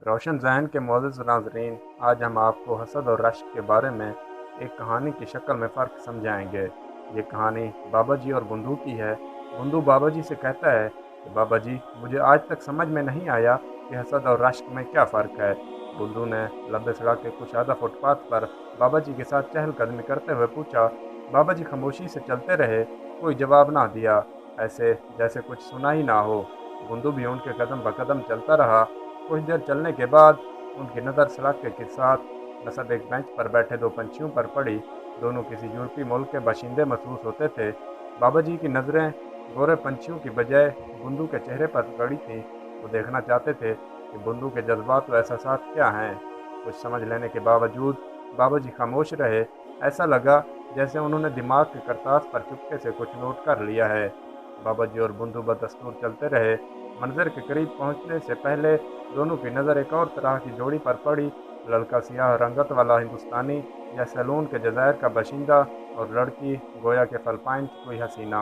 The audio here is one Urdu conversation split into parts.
روشن ذہن کے معزز ناظرین، آج ہم آپ کو حسد اور رشک کے بارے میں ایک کہانی کی شکل میں فرق سمجھائیں گے۔ یہ کہانی بابا جی اور بندو کی ہے۔ بندو بابا جی سے کہتا ہے کہ بابا جی، مجھے آج تک سمجھ میں نہیں آیا کہ حسد اور رشک میں کیا فرق ہے۔ بندو نے لمبے سڑک کے کچھ آدھا فٹ پاتھ پر بابا جی کے ساتھ چہل قدمی کرتے ہوئے پوچھا۔ بابا جی خاموشی سے چلتے رہے، کوئی جواب نہ دیا، ایسے جیسے کچھ سنا ہی نہ ہو۔ بندو بھی ان کے قدم بقدم چلتا رہا۔ کچھ دیر چلنے کے بعد ان کی نظر سڑک کے ساتھ نصب ایک بینچ پر بیٹھے دو پنچھیوں پر پڑی۔ دونوں کسی یورپی ملک کے باشندے محسوس ہوتے تھے۔ بابا جی کی نظریں گورے پنچھیوں کی بجائے بندو کے چہرے پر پڑی تھیں۔ وہ دیکھنا چاہتے تھے کہ بندو کے جذبات و احساسات کیا ہیں۔ کچھ سمجھ لینے کے باوجود بابا جی خاموش رہے۔ ایسا لگا جیسے انہوں نے دماغ کے کرتاس پر چپکے سے کچھ نوٹ کر لیا ہے۔ بابا جی اور بندو بدستور چلتے رہے۔ منظر کے قریب پہنچنے سے پہلے دونوں کی نظر ایک اور طرح کی جوڑی پر پڑی۔ لڑکا سیاہ رنگت والا ہندوستانی یا سیلون کے جزائر کا باشندہ، اور لڑکی گویا کے فلپائن کی کوئی حسینہ۔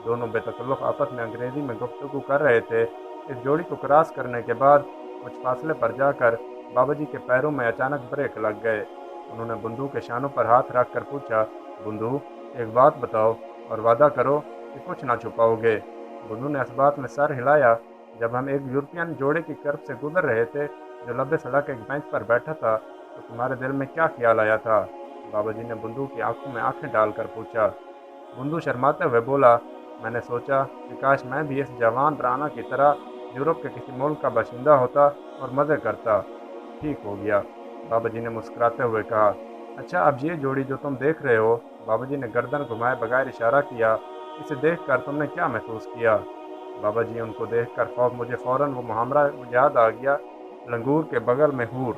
دونوں بے تکلف آپس میں انگریزی میں گفتگو کر رہے تھے۔ اس جوڑی کو کراس کرنے کے بعد کچھ فاصلے پر جا کر بابا جی کے پیروں میں اچانک بریک لگ گئے۔ انہوں نے بندو کے شانوں پر ہاتھ رکھ کر پوچھا، بندو، ایک بات بتاؤ اور وعدہ کرو کہ کچھ نہ چھپاؤ گے۔ بندو نے اس بات میں سر ہلایا۔ جب ہم ایک یورپین جوڑے کی طرف سے گزر رہے تھے جو لبے سڑک ایک بینچ پر بیٹھا تھا، تو تمہارے دل میں کیا خیال آیا تھا؟ بابا جی نے بندو کی آنکھوں میں آنکھیں ڈال کر پوچھا۔ بندو شرماتے ہوئے بولا، میں نے سوچا کہ کاش میں بھی اس جوان رانا کی طرح یورپ کے کسی ملک کا باشندہ ہوتا اور مزے کرتا۔ ٹھیک ہو گیا، بابا جی نے مسکراتے ہوئے کہا۔ اچھا، اب یہ جوڑی جو تم دیکھ رہے ہو، بابا جی نے گردن گھمائے بغیر اشارہ کیا، اسے دیکھ کر تم نے کیا محسوس کیا؟ بابا جی، ان کو دیکھ کر مجھے فوراً وہ محاورہ یاد آ گیا، لنگور کے بغل میں ہور۔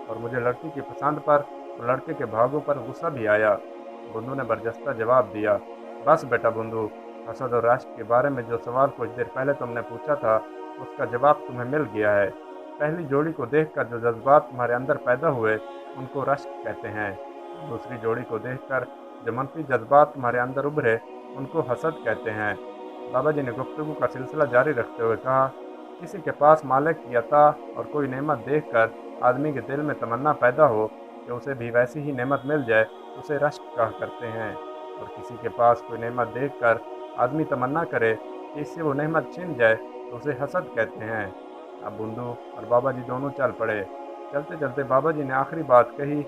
اور مجھے لڑکی کی پسند پر اور لڑکے کے بھاگوں پر غصہ بھی آیا۔ بندو نے برجستہ جواب دیا۔ بس بیٹا بندو، حسد اور رشک کے بارے میں جو سوال کچھ دیر پہلے تم نے پوچھا تھا، اس کا جواب تمہیں مل گیا ہے۔ پہلی جوڑی کو دیکھ کر جو جذبات تمہارے اندر پیدا ہوئے، ان کو رشک کہتے ہیں۔ دوسری جوڑی کو دیکھ کر جو منفی جذبات تمہارے اندر ابھرے، ان کو حسد کہتے ہیں۔ بابا جی نے گفتگو کا سلسلہ جاری رکھتے ہوئے کہا، کسی کے پاس مالک کی عطا اور کوئی نعمت دیکھ کر آدمی کے دل میں تمنا پیدا ہو کہ اسے بھی ویسی ہی نعمت مل جائے، اسے رشک کہا کرتے ہیں۔ اور کسی کے پاس کوئی نعمت دیکھ کر آدمی تمنا کرے کہ اس سے وہ نعمت چھن جائے، تو اسے حسد کہتے ہیں۔ اب بندو اور بابا جی دونوں چل پڑے۔ چلتے چلتے بابا جی نے آخری بات کہی،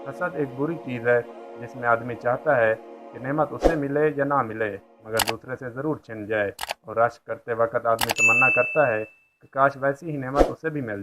حسد ایک بری چیز ہے جس میں آدمی چاہتا ہے کہ نعمت اسے ملے یا نہ ملے، مگر دوسرے سے ضرور چھن جائے۔ اور رشک کرتے وقت آدمی تمنا کرتا ہے کہ کاش ویسی ہی نعمت اسے بھی مل